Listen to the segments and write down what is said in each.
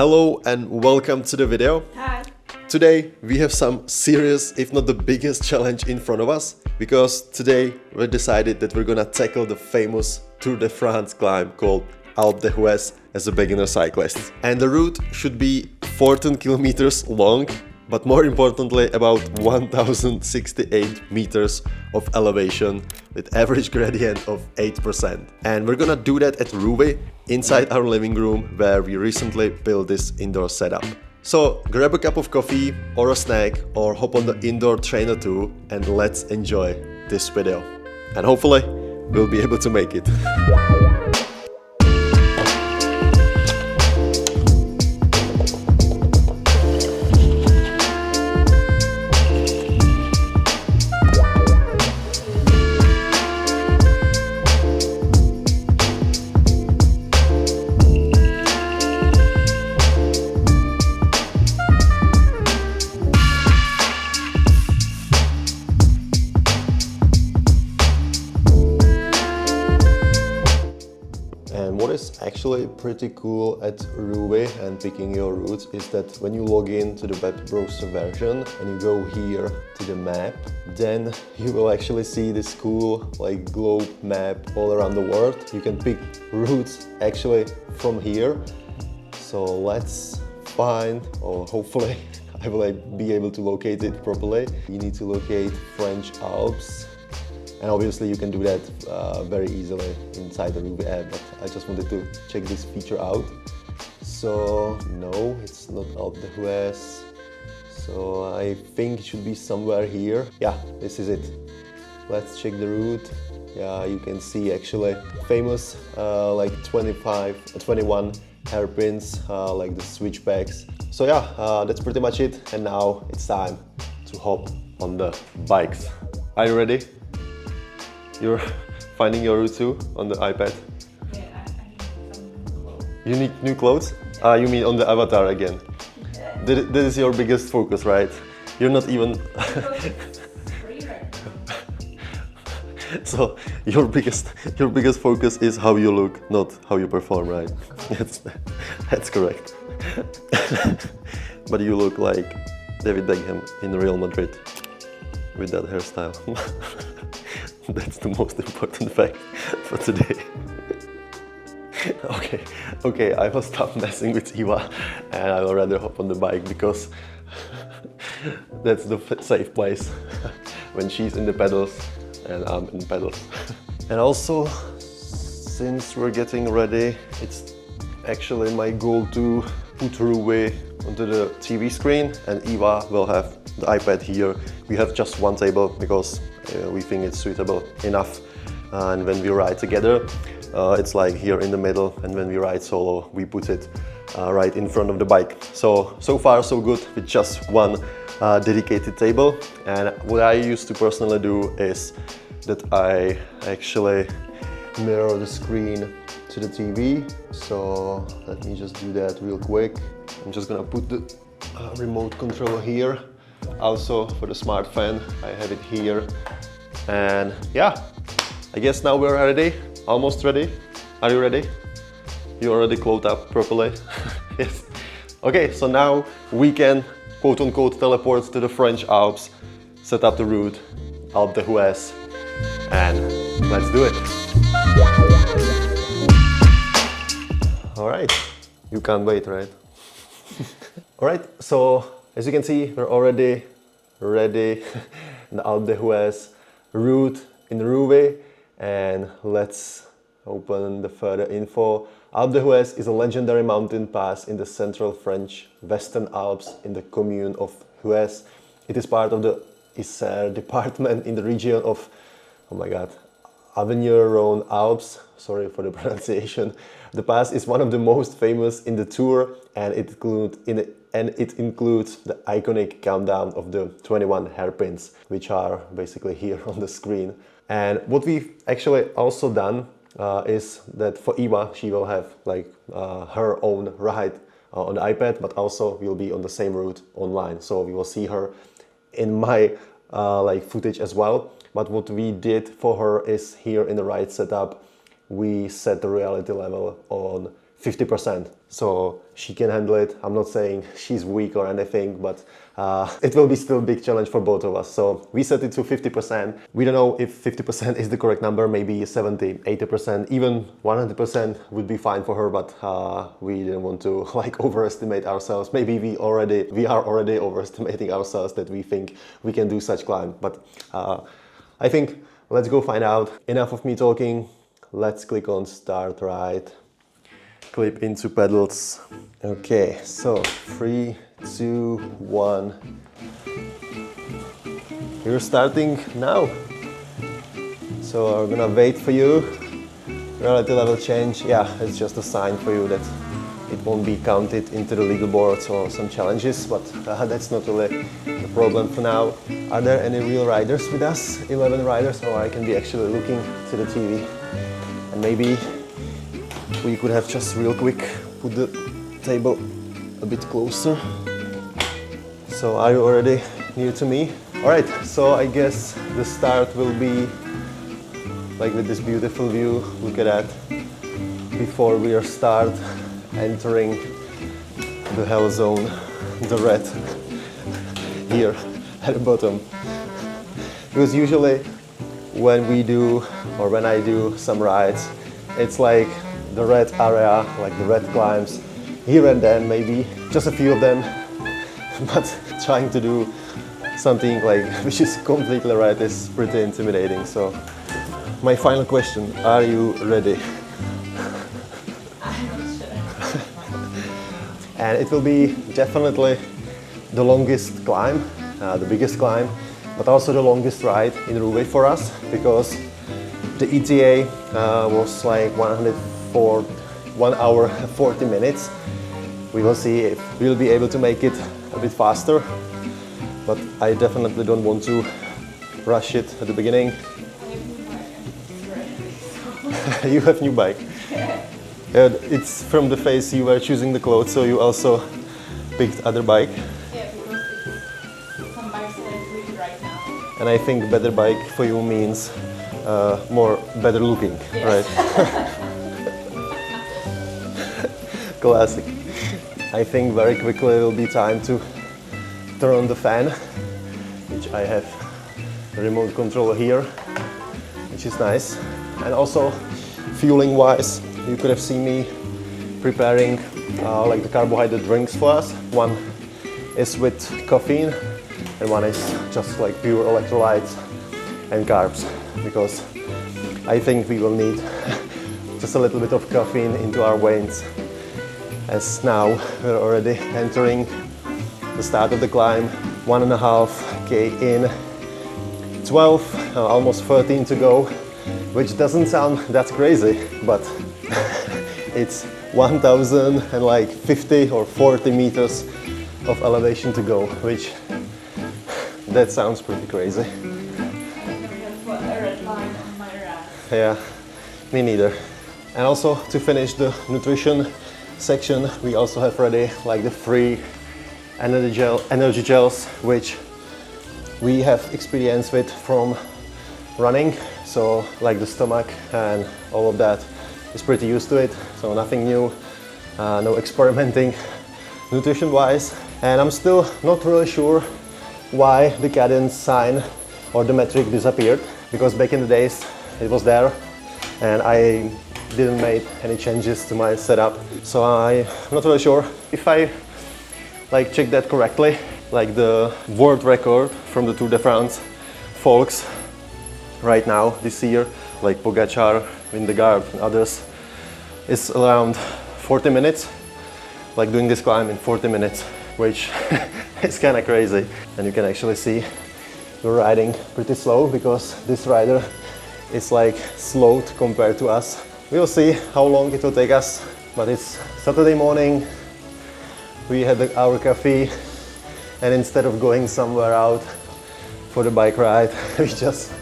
Hello and welcome to the video. Hi. Today we have some serious, if not the biggest challenge in front of us, because today we decided that we're gonna tackle the famous Tour de France climb called Alpe d'Huez as a beginner cyclist. And the route should be 14 kilometers long, but more importantly about 1068 meters of elevation with average gradient of 8%. And we're gonna do that at Rouvy, inside our living room where we recently built this indoor setup. So grab a cup of coffee or a snack or hop on the indoor trainer too and let's enjoy this video. And hopefully we'll be able to make it. What is actually pretty cool at Rouvy and picking your routes is that when you log in to the web browser version and you go here to the map, then you will actually see this cool globe map all around the world. You can pick routes actually from here. So let's find, or hopefully I will be able to locate it properly. You need to locate French Alps. And obviously you can do that very easily inside the Rouvy app, but I just wanted to check this feature out. So no, it's not Alpe d'Huez. So I think it should be somewhere here. Yeah, this is it. Let's check the route. Yeah, you can see actually famous 21 hairpins, like the switchbacks. So yeah, that's pretty much it. And now it's time to hop on the bikes. Are you ready? You're finding your route too on the iPad? Yeah, I need some clothes. You need new clothes? You mean on the avatar again? Yeah. This is your biggest focus, right? You're not even... So your biggest focus is how you look, not how you perform, right? That's correct. But you look like David Beckham in Real Madrid with that hairstyle. That's the most important fact for today. Okay, I will stop messing with Eva and I will rather hop on the bike because that's the safe place when she's in the pedals and I'm in pedals. And also, since we're getting ready, it's actually my goal to put Rouvy onto the TV screen and Eva will have the iPad here. We have just one table because we think it's suitable enough, and when we ride together it's like here in the middle, and when we ride solo we put it right in front of the bike. So far so good with just one dedicated table. And what I used to personally do is that I actually mirror the screen to the TV. So let me just do that real quick. I'm just gonna put the remote control here. Also for the smart fan, I have it here. And yeah, I guess now we're ready, almost ready. Are you ready? You already clothed up properly? Yes. Okay, so now we can quote-unquote teleport to the French Alps, set up the route, Alpe d'Huez, and let's do it. All right, you can't wait, right? All right, so as you can see, we're already ready in the Alpe d'Huez route in Rouvy, and let's open the further info. Alpe d'Huez is a legendary mountain pass in the central French Western Alps in the commune of Huez. It is part of the Isère department in the region of, oh my god, Auvergne-Rhône-Alpes. Sorry for the pronunciation. The pass is one of the most famous in the tour, and it includes the iconic countdown of the 21 hairpins, which are basically here on the screen. And what we've actually also done is that for Eva, she will have her own ride on the iPad, but also we'll be on the same route online. So we will see her in my footage as well. But what we did for her is here in the ride setup, we set the reality level on 50%, so she can handle it. I'm not saying she's weak or anything, but it will be still a big challenge for both of us. So we set it to 50%. We don't know if 50% is the correct number, maybe 70, 80%, even 100% would be fine for her, but we didn't want to like overestimate ourselves. Maybe we are already overestimating ourselves that we think we can do such climb. But I think let's go find out. Enough of me talking. Let's click on start ride. Clip into pedals. Okay, so 3, 2, 1. You're starting now. So I'm gonna wait for you. Relative level change. Yeah, it's just a sign for you that it won't be counted into the leaderboards or some challenges, but that's not really the problem for now. Are there any real riders with us? 11 riders, or I can be actually looking to the TV. And maybe we could have just real quick put the table a bit closer. So are you already near to me? All right, so I guess the start will be like with this beautiful view. Look at that. Before we start entering the hell zone, the red here at the bottom. Because usually when we do, or when I do some rides, it's like the red area, like the red climbs, here and then maybe, just a few of them, but trying to do something like which is completely red is pretty intimidating. So my final question, are you ready? I'm not sure. And it will be definitely the longest climb, the biggest climb, but also the longest ride in Rouvy for us, because the ETA was like 1 hour 40 minutes. We will see if we'll be able to make it a bit faster, but I definitely don't want to rush it at the beginning. You have new bike. It's from the face you were choosing the clothes, so you also picked other bike. Yeah, because it's some bikes that I'm doing right now. And I think better bike for you means more better looking, Yes. right? Classic. I think very quickly it will be time to turn on the fan, which I have the remote control here, which is nice. And also fueling wise, you could have seen me preparing like the carbohydrate drinks for us. One is with caffeine and one is just like pure electrolytes and carbs, because I think we will need just a little bit of caffeine into our veins, as now we're already entering the start of the climb. 1.5K in, 12, almost 13 to go, which doesn't sound that crazy, but it's 1,050 or 40 meters of elevation to go, which that sounds pretty crazy. I have a red line on my rack. Yeah, me neither. And also to finish the nutrition section, we also have ready like the free energy gels, which we have experience with from running. So like the stomach and all of that is pretty used to it. So nothing new, no experimenting nutrition wise. And I'm still not really sure why the cadence sign or the metric disappeared, because back in the days it was there and I didn't make any changes to my setup. So I'm not really sure if I like checked that correctly. Like the world record from the Tour de France folks right now this year, like Pogacar, Vingegaard and others, is around 40 minutes, like doing this climb in 40 minutes, which is kind of crazy. And you can actually see we're riding pretty slow because this rider is like slowed compared to us. We'll see how long it will take us, but it's Saturday morning. We had our coffee, and instead of going somewhere out for the bike ride, we just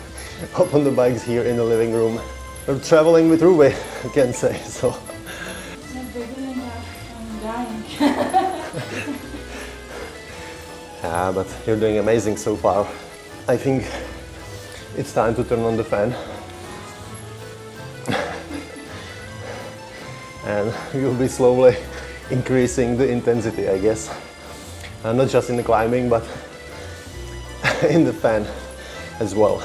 opened the bikes here in the living room. We're traveling with Rouvy, I can say so. At the beginning, I'm dying. Yeah, but you're doing amazing so far. I think it's time to turn on the fan. and we will be slowly increasing the intensity, I guess. Not just in the climbing, but in the fan as well.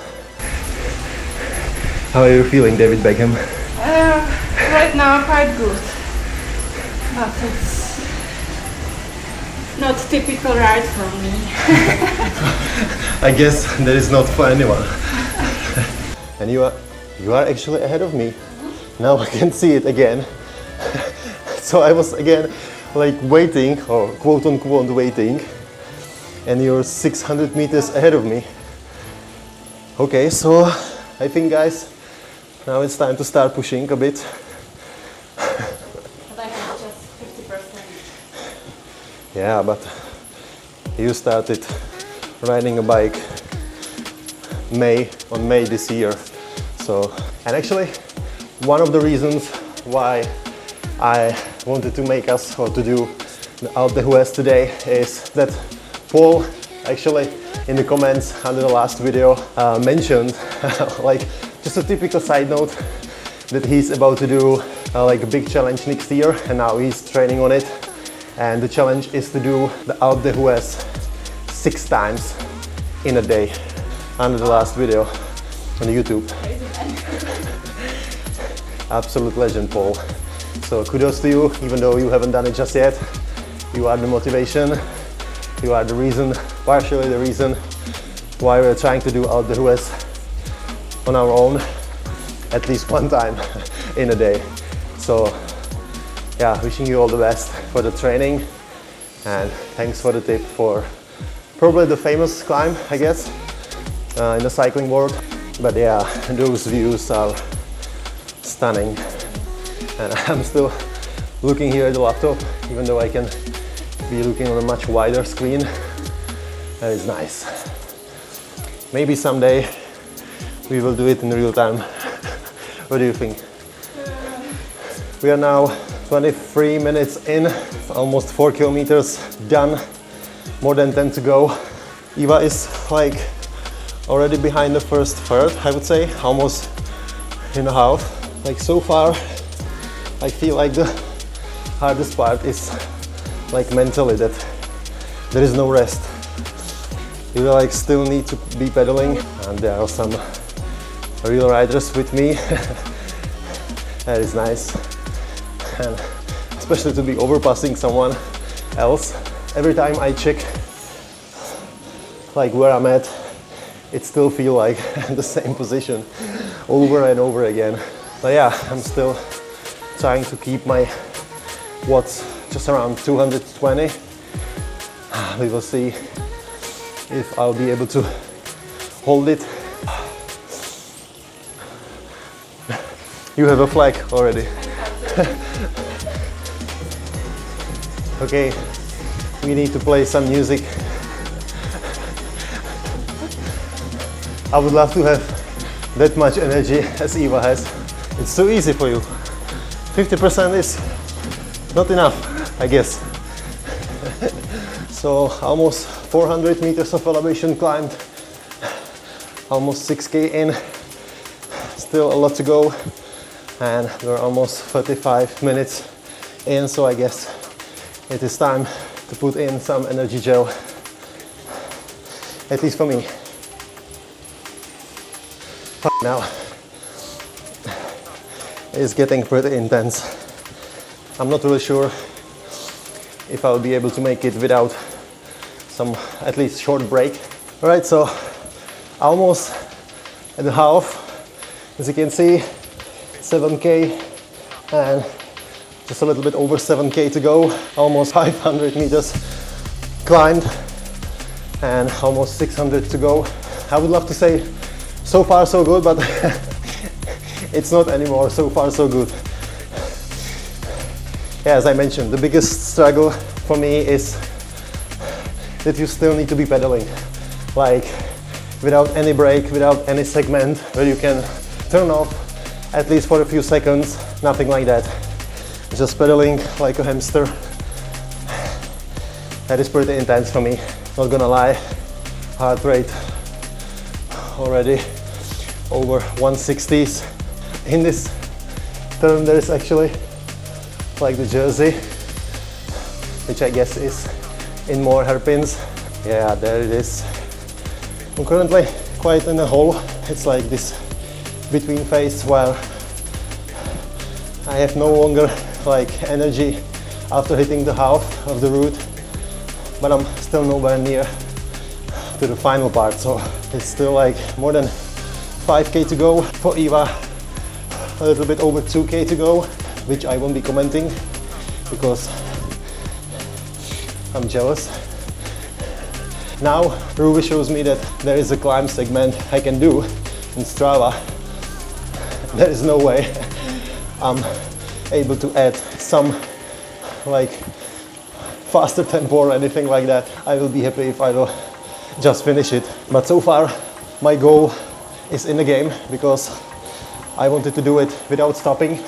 How are you feeling, David Beckham? Right now quite good, but it's not typical ride for me. I guess that is not for anyone. And you are actually ahead of me. Now I can see it again. So I was again like waiting, or quote unquote waiting, and you're 600 meters ahead of me. Okay, so I think, guys, now it's time to start pushing a bit. But I have just 50%. Yeah, but you started riding a bike on May this year. So, and actually one of the reasons why I wanted to make us, or to do the Alpe d'Huez today, is that Paul actually in the comments under the last video mentioned like just a typical side note that he's about to do like a big challenge next year, and now he's training on it, and the challenge is to do the Alpe d'Huez 6 times in a day, under the last video on YouTube. Absolute legend, Paul. So kudos to you, even though you haven't done it just yet. You are the motivation, you are the reason, partially the reason why we're trying to do Alpe d'Huez on our own at least one time in a day. So yeah, wishing you all the best for the training, and thanks for the tip for probably the famous climb, I guess, in the cycling world. But yeah, those views are stunning, and I'm still looking here at the laptop, even though I can be looking on a much wider screen. That is nice. Maybe someday we will do it in real time. What do you think? We are now 23 minutes in, almost 4 kilometers done, more than 10 to go. Eva is like already behind the first third, I would say, almost in a half. Like so far, I feel like the hardest part is like mentally, that there is no rest. You like still need to be pedaling, and there are some real riders with me. That is nice, and especially to be overpassing someone else. Every time I check like where I'm at, it still feels like the same position over and over again. But yeah, I'm still trying to keep my watts just around 220. We will see if I'll be able to hold it. You have a flag already. Okay, we need to play some music. I would love to have that much energy as Eva has. It's so easy for you. 50% is not enough, I guess. So almost 400 meters of elevation climbed, almost 6K in, still a lot to go, and we're almost 35 minutes in, so I guess it is time to put in some energy gel, at least for me. Now it's getting pretty intense. I'm not really sure if I'll be able to make it without some at least short break. All right, so almost at the half, as you can see, 7K and just a little bit over 7K to go, almost 500 meters climbed and almost 600 to go. I would love to say so far so good, but it's not anymore. So far so good. Yeah, as I mentioned, the biggest struggle for me is that you still need to be pedaling, like without any break, without any segment where you can turn off at least for a few seconds. Nothing like that. Just pedaling like a hamster. That is pretty intense for me, not gonna lie. Heart rate already over 160s. In this turn there is actually like the jersey, which I guess is in more hairpins. Yeah, there it is. I'm currently quite in a hole. It's like this between phase where I have no longer like energy after hitting the half of the route, but I'm still nowhere near to the final part, so it's still like more than 5k to go for Eva, a little bit over 2k to go, which I won't be commenting because I'm jealous. Now Rouvy shows me that there is a climb segment I can do in Strava. There is no way I'm able to add some like faster tempo or anything like that. I will be happy if I will just finish it. But so far my goal is in the game because I wanted to do it without stopping,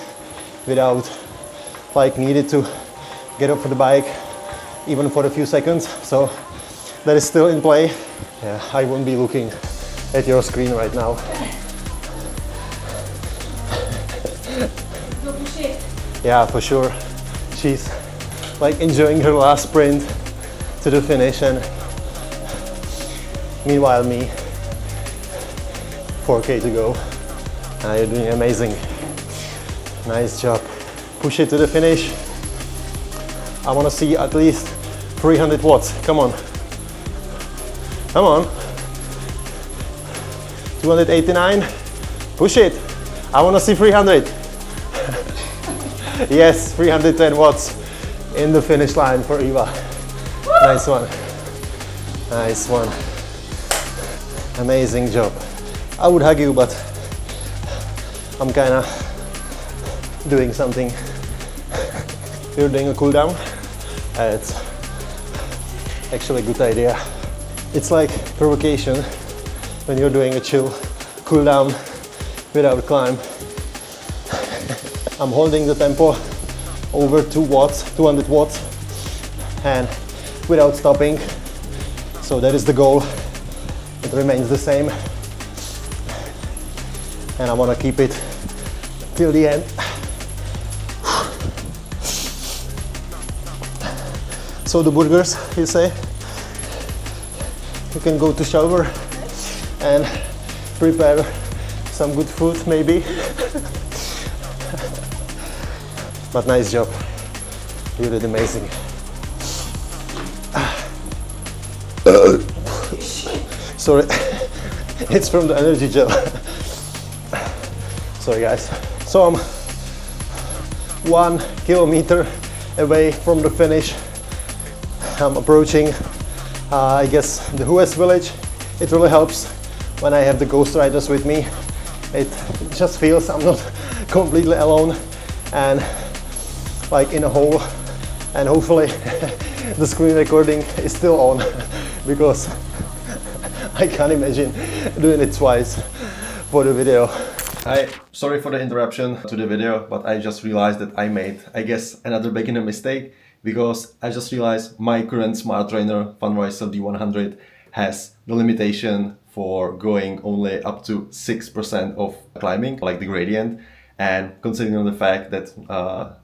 without like needed to get off the bike even for a few seconds. So that is still in play. Yeah, I won't be looking at your screen right now. Go push it. Yeah, for sure. She's like enjoying her last sprint to the finish, and meanwhile me, 4k to go. You're doing amazing. Nice job. Push it to the finish. I want to see at least 300 watts. Come on. Come on. 289. Push it. I want to see 300. Yes, 310 watts in the finish line for Eva. Nice one. Nice one. Amazing job. I would hug you, but I'm kind of doing something. You're doing a cool down. It's actually a good idea. It's like provocation when you're doing a chill cool down without a climb. I'm holding the tempo over 200 watts, and without stopping. So that is the goal. It remains the same. And I want to keep it till the end. So the burgers, you say? You can go to shower and prepare some good food maybe. But nice job. You did amazing. Sorry, it's from the energy gel. Sorry guys. So I'm 1 kilometer away from the finish. I'm approaching, I guess, the Hues village. It really helps when I have the ghost riders with me. It just feels I'm not completely alone and like in a hole, and hopefully the screen recording is still on because I can't imagine doing it twice for the video. Sorry for the interruption to the video, but I just realized that I made, I guess, another beginner mistake, because I just realized my current smart trainer Fundraiser D100 has the limitation for going only up to 6% of climbing, like the gradient. And considering the fact that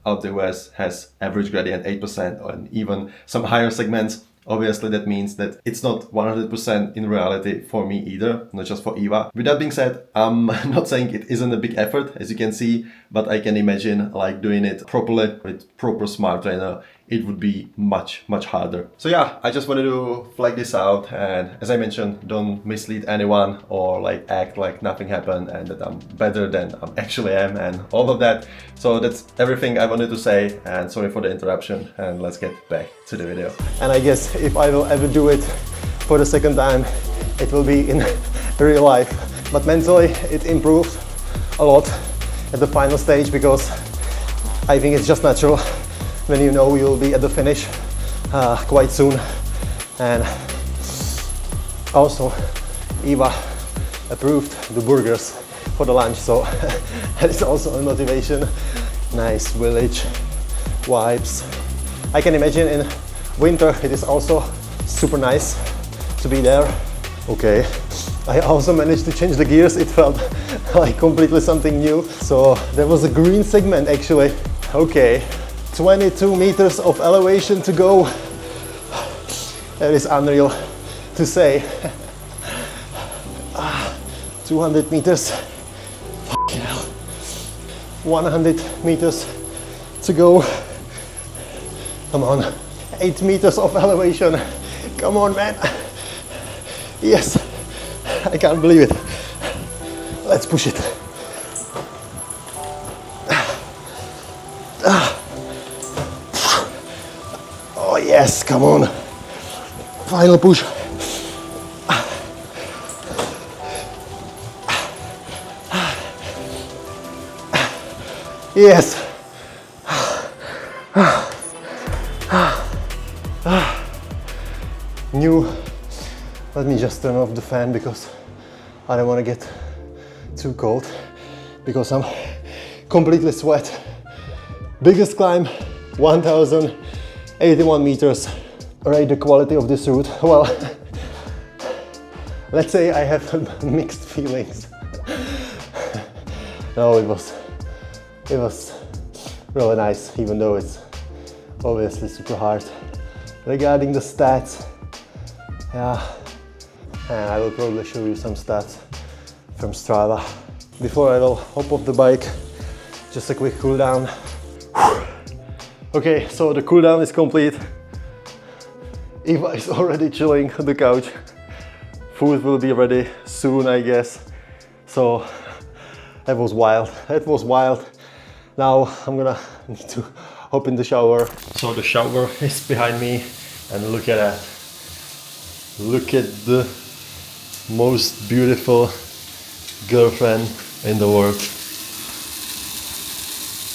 Alpe has average gradient 8% and even some higher segments, obviously that means that it's not 100% in reality for me either, not just for Eva. With that being said, I'm not saying it isn't a big effort, as you can see, but I can imagine like doing it properly with proper smart trainer, it would be much harder. So yeah, I just wanted to flag this out, and as I mentioned, don't mislead anyone or like act like nothing happened and that I'm better than I actually am and all of that. So that's everything I wanted to say, and sorry for the interruption, and let's get back to the video. And I guess if I will ever do it for the second time, it will be in real life. But mentally it improves a lot at the final stage, because I think it's just natural when you know you'll be at the finish quite soon. And also Eva approved the burgers for the lunch, so that is also a motivation. Nice village vibes. I can imagine in winter it is also super nice to be there. Okay, I also managed to change the gears. It felt like completely something new. So there was a green segment actually. Okay, 22 meters of elevation to go. That is unreal to say. 200 meters. Fucking hell. 100 meters to go. Come on. 8 meters of elevation. Come on, man. Yes. I can't believe it. Let's push it. Oh yes, come on. Final push. Yes. New. Let me just turn off the fan because I don't want to get too cold because I'm completely sweat. Biggest climb, 1081 meters. Rate the quality of this route. Well, let's say I have mixed feelings. No, it was really nice, even though it's obviously super hard. Regarding the stats, yeah, and I will probably show you some stats from Strava. Before I will hop off the bike, just a quick cool down. Okay, so the cool down is complete. Eva is already chilling on the couch. Food will be ready soon, I guess. So that was wild. That was wild. Now I'm gonna need to hop in the shower. So the shower is behind me, and look at that. Look at the most beautiful girlfriend in the world.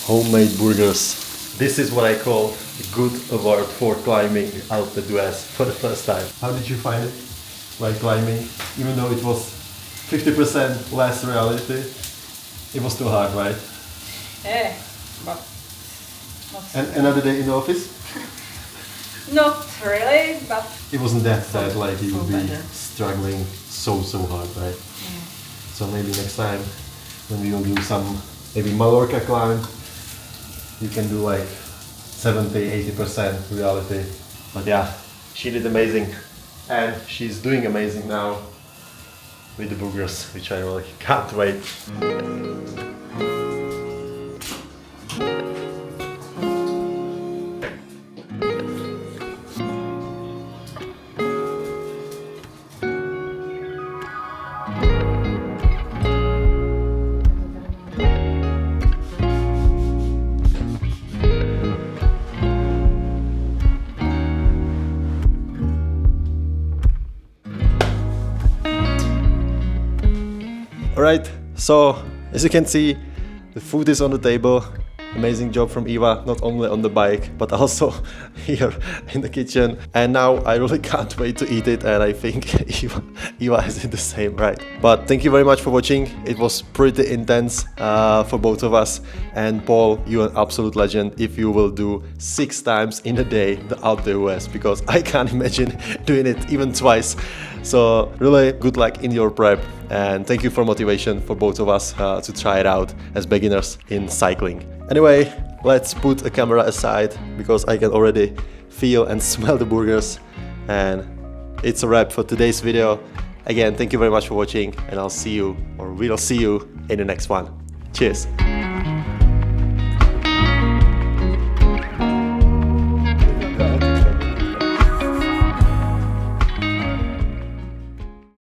Homemade burgers. This is what I call a good award for climbing Alpe for the first time. How did you find it? Like climbing, even though it was 50% less reality, it was too hard, right? Yeah, but not And another day in the office? not really, but It wasn't that bad, like you would be better. struggling so hard, right? So maybe next time when we will do some maybe Mallorca climb, you can do like 70-80% reality. But yeah, she did amazing, and she's doing amazing now with the boogers, which I really can't wait. Alright, so as you can see, the food is on the table. Amazing job from Eva, not only on the bike, but also here in the kitchen. And now I really can't wait to eat it, and I think Eva is in the same, right? But thank you very much for watching. It was pretty intense for both of us. And Paul, you're an absolute legend if you will do 6 times in a day the Alpe US, because I can't imagine doing it even twice. So really good luck in your prep, and thank you for motivation for both of us to try it out as beginners in cycling. Anyway, let's put a camera aside because I can already feel and smell the burgers, and it's a wrap for today's video. Again, thank you very much for watching, and I'll see you, or we'll see you in the next one. Cheers!